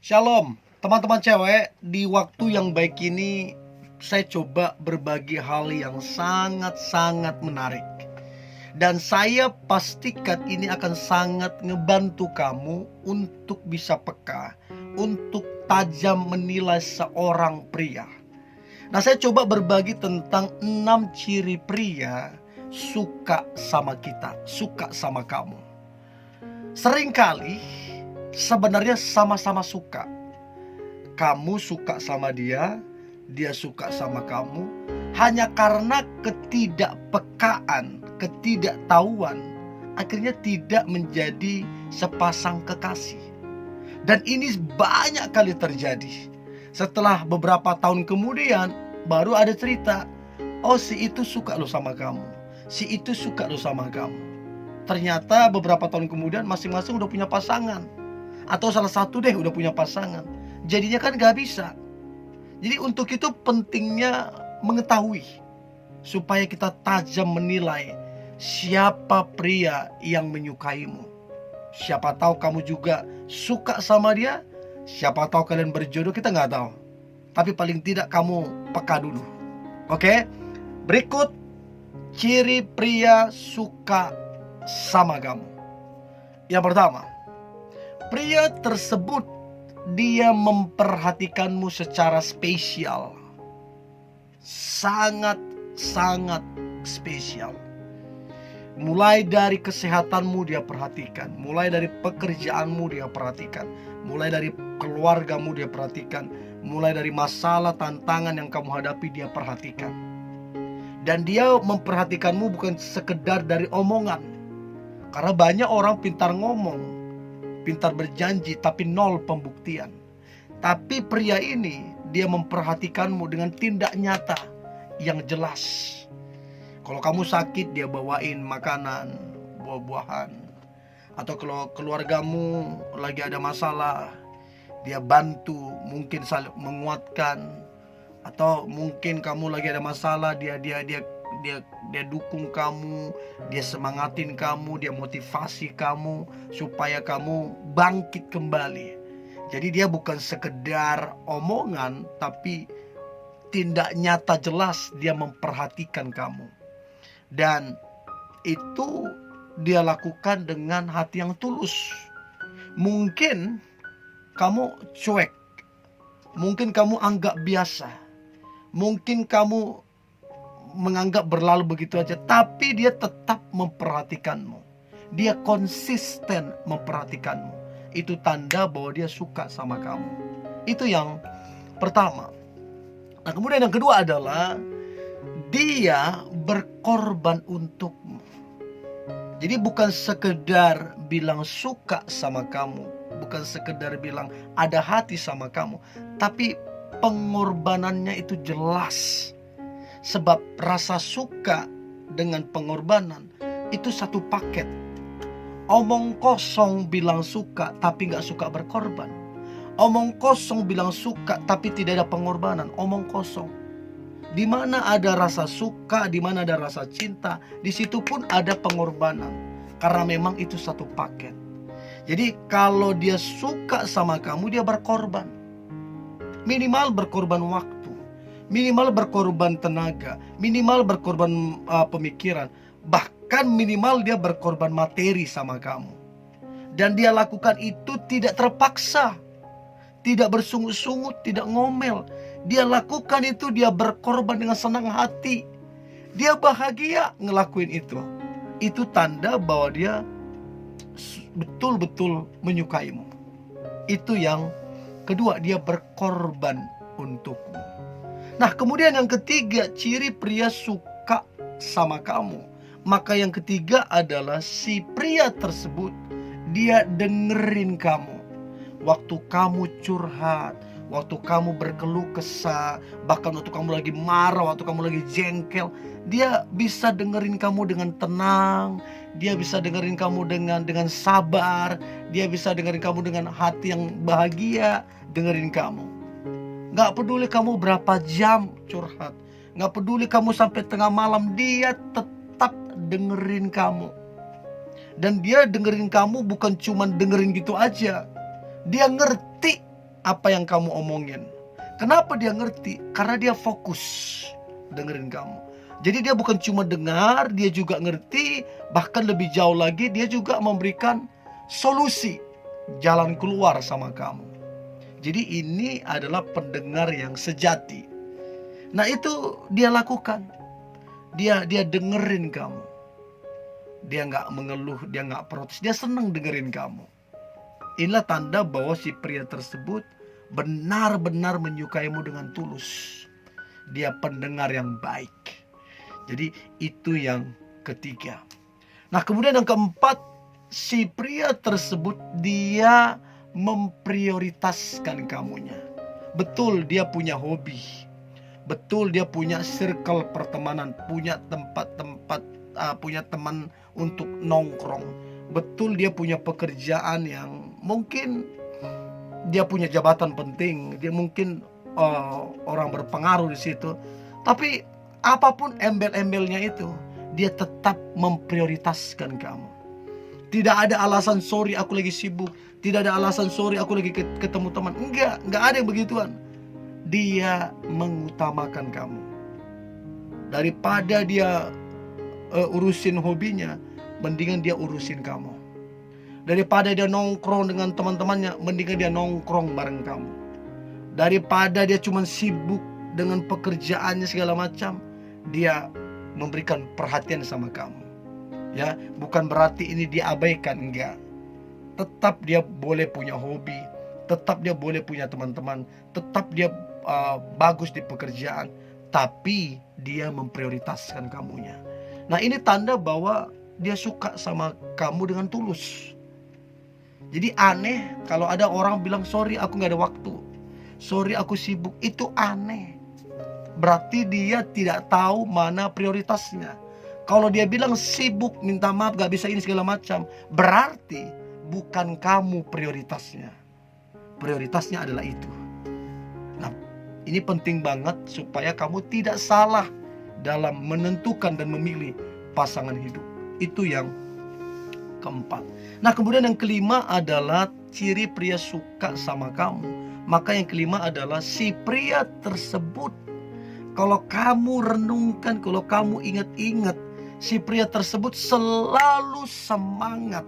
Shalom, teman-teman cewek. Di waktu yang baik ini, saya coba berbagi hal yang sangat-sangat menarik. Dan saya pastikan ini akan sangat ngebantu kamu untuk bisa peka, untuk tajam menilai seorang pria. Nah, saya coba berbagi tentang 6 ciri pria suka sama kita, suka sama kamu. Seringkali sebenarnya sama-sama suka. Kamu suka sama dia, dia suka sama kamu. Hanya karena ketidakpekaan, ketidaktahuan, akhirnya tidak menjadi sepasang kekasih. Dan ini banyak kali terjadi. Setelah beberapa tahun kemudian, baru ada cerita, oh si itu suka lo sama kamu, si itu suka lo sama kamu. Ternyata beberapa tahun kemudian masing-masing udah punya pasangan, atau salah satu deh udah punya pasangan. Jadinya kan gak bisa. Jadi untuk itu pentingnya mengetahui, supaya kita tajam menilai siapa pria yang menyukaimu. Siapa tahu kamu juga suka sama dia. Siapa tahu kalian berjodoh, kita gak tahu. Tapi paling tidak kamu peka dulu. Oke? Berikut ciri pria suka sama kamu. Yang pertama, pria tersebut dia memperhatikanmu secara spesial. Sangat-sangat spesial. Mulai dari kesehatanmu dia perhatikan, mulai dari pekerjaanmu dia perhatikan, mulai dari keluargamu dia perhatikan, mulai dari masalah tantangan yang kamu hadapi dia perhatikan. Dan dia memperhatikanmu bukan sekedar dari omongan. Karena banyak orang pintar ngomong, pintar berjanji, tapi nol pembuktian. Tapi pria ini, dia memperhatikanmu dengan tindak nyata yang jelas. Kalau kamu sakit, dia bawain makanan, buah-buahan. Atau kalau keluargamu lagi ada masalah, dia bantu, mungkin saling menguatkan. Atau mungkin kamu lagi ada masalah, dia dukung kamu, dia semangatin kamu, dia motivasi kamu supaya kamu bangkit kembali. Jadi dia bukan sekedar omongan, tapi tindak nyata jelas dia memperhatikan kamu. Dan itu dia lakukan dengan hati yang tulus. Mungkin kamu cuek, mungkin kamu anggap biasa, mungkin kamu menganggap berlalu begitu aja, tapi dia tetap memperhatikanmu. Dia konsisten memperhatikanmu. Itu tanda bahwa dia suka sama kamu. Itu yang pertama. Nah, kemudian yang kedua adalah dia berkorban untukmu. Jadi bukan sekedar bilang suka sama kamu, bukan sekedar bilang ada hati sama kamu, tapi pengorbanannya itu jelas. Sebab rasa suka dengan pengorbanan itu satu paket. Omong kosong bilang suka tapi gak suka berkorban. Omong kosong bilang suka tapi tidak ada pengorbanan. Omong kosong. Di mana ada rasa suka, di mana ada rasa cinta, di situ pun ada pengorbanan. Karena memang itu satu paket. Jadi kalau dia suka sama kamu, dia berkorban. Minimal berkorban waktu, minimal berkorban tenaga, minimal berkorban pemikiran, bahkan minimal dia berkorban materi sama kamu. Dan dia lakukan itu tidak terpaksa, tidak bersungut-sungut, tidak ngomel. Dia lakukan itu, dia berkorban dengan senang hati. Dia bahagia ngelakuin itu. Itu tanda bahwa dia betul-betul menyukaimu. Itu yang kedua, dia berkorban untukmu. Nah, kemudian yang ketiga, ciri pria suka sama kamu. Maka yang ketiga adalah si pria tersebut, dia dengerin kamu. Waktu kamu curhat, waktu kamu berkeluh kesah, bahkan waktu kamu lagi marah, waktu kamu lagi jengkel, dia bisa dengerin kamu dengan tenang. Dia bisa dengerin kamu dengan sabar. Dia bisa dengerin kamu dengan hati yang bahagia, dengerin kamu. Gak peduli kamu berapa jam curhat, gak peduli kamu sampai tengah malam, dia tetap dengerin kamu. Dan dia dengerin kamu bukan cuma dengerin gitu aja. Dia ngerti apa yang kamu omongin. Kenapa dia ngerti? Karena dia fokus dengerin kamu. Jadi dia bukan cuma dengar, dia juga ngerti. Bahkan lebih jauh lagi, dia juga memberikan solusi, jalan keluar sama kamu. Jadi ini adalah pendengar yang sejati. Nah itu dia lakukan. Dia dengerin kamu. Dia nggak mengeluh, dia nggak protes, dia senang dengerin kamu. Inilah tanda bahwa si pria tersebut benar-benar menyukaimu dengan tulus. Dia pendengar yang baik. Jadi itu yang ketiga. Nah kemudian yang keempat, si pria tersebut dia memprioritaskan kamunya. Betul dia punya hobi. Betul dia punya circle pertemanan, punya tempat-tempat, punya teman untuk nongkrong. Betul dia punya pekerjaan yang mungkin dia punya jabatan penting, dia mungkin orang berpengaruh di situ. Tapi apapun embel-embelnya itu, dia tetap memprioritaskan kamu. Tidak ada alasan sorry aku lagi sibuk, tidak ada alasan sorry aku lagi ketemu teman. Enggak ada yang begituan. Dia mengutamakan kamu. Daripada dia urusin hobinya, mendingan dia urusin kamu. Daripada dia nongkrong dengan teman-temannya, mendingan dia nongkrong bareng kamu. Daripada dia cuma sibuk dengan pekerjaannya segala macam, dia memberikan perhatian sama kamu. Ya, bukan berarti ini diabaikan, enggak. Tetap dia boleh punya hobi, tetap dia boleh punya teman-teman, tetap dia bagus di pekerjaan, tapi dia memprioritaskan kamunya. Nah ini tanda bahwa dia suka sama kamu dengan tulus. Jadi aneh kalau ada orang bilang sorry aku gak ada waktu, sorry aku sibuk. Itu aneh. Berarti dia tidak tahu mana prioritasnya. Kalau dia bilang sibuk, minta maaf gak bisa ini segala macam, berarti bukan kamu prioritasnya. Prioritasnya adalah itu. Nah ini penting banget supaya kamu tidak salah dalam menentukan dan memilih pasangan hidup. Itu yang keempat. Nah kemudian yang kelima adalah ciri pria suka sama kamu. Maka yang kelima adalah si pria tersebut, kalau kamu renungkan, kalau kamu ingat-ingat, si pria tersebut selalu semangat,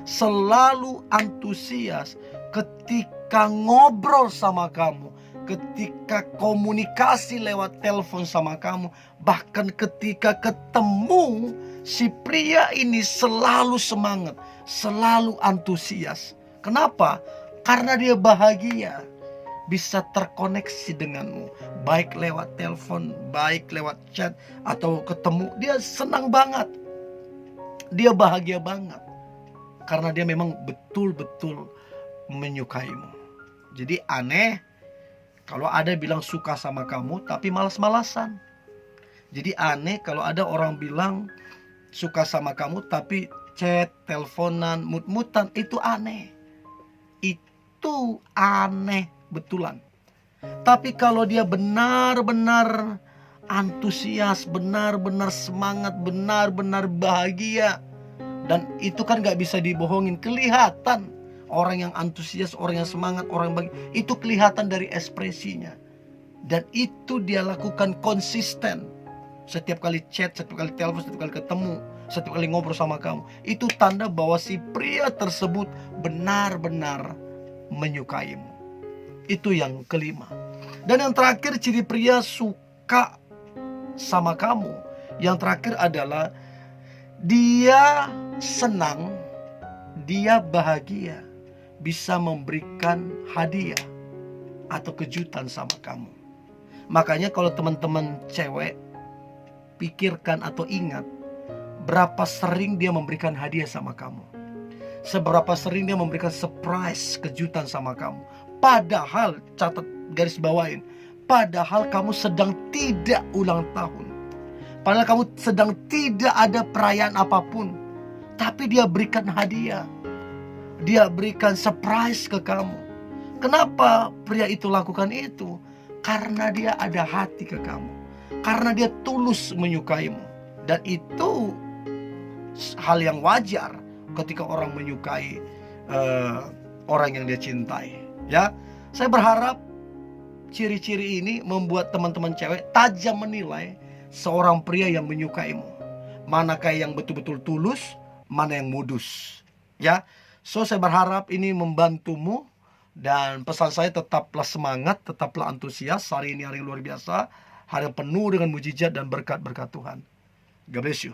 selalu antusias ketika ngobrol sama kamu, ketika komunikasi lewat telepon sama kamu, bahkan ketika ketemu, si pria ini selalu semangat, selalu antusias. Kenapa? Karena dia bahagia bisa terkoneksi denganmu, baik lewat telepon, baik lewat chat, atau ketemu. Dia senang banget, dia bahagia banget, karena dia memang betul-betul menyukaimu. Jadi aneh kalau ada bilang suka sama kamu tapi malas-malasan. Jadi aneh kalau ada orang bilang suka sama kamu tapi chat, teleponan, mut-mutan. Itu aneh. Itu aneh betulan. Tapi kalau dia benar-benar antusias, benar-benar semangat, benar-benar bahagia, dan itu kan gak bisa dibohongin, kelihatan. Orang yang antusias, orang yang semangat, orang yang bahagia, itu kelihatan dari ekspresinya. Dan itu dia lakukan konsisten. Setiap kali chat, setiap kali telepon, setiap kali ketemu, setiap kali ngobrol sama kamu, itu tanda bahwa si pria tersebut benar-benar menyukaimu. Itu yang kelima. Dan yang terakhir, ciri pria suka sama kamu, yang terakhir adalah dia senang, dia bahagia bisa memberikan hadiah atau kejutan sama kamu. Makanya kalau teman-teman cewek, pikirkan atau ingat berapa sering dia memberikan hadiah sama kamu, seberapa sering dia memberikan surprise, kejutan sama kamu. Padahal, catat, garis bawain, padahal kamu sedang tidak ulang tahun, padahal kamu sedang tidak ada perayaan apapun, tapi dia berikan hadiah, dia berikan surprise ke kamu. Kenapa pria itu lakukan itu? Karena dia ada hati ke kamu, karena dia tulus menyukaimu. Dan itu hal yang wajar ketika orang menyukai orang yang dia cintai. Ya, Saya berharap ciri-ciri ini membuat teman-teman cewek tajam menilai seorang pria yang menyukaimu. Manakah yang betul-betul tulus, mana yang modus. Ya, so saya berharap ini membantumu. Dan pesan saya, tetaplah semangat, tetaplah antusias. Hari ini hari luar biasa, hari yang penuh dengan mujizat dan berkat-berkat Tuhan. God bless you.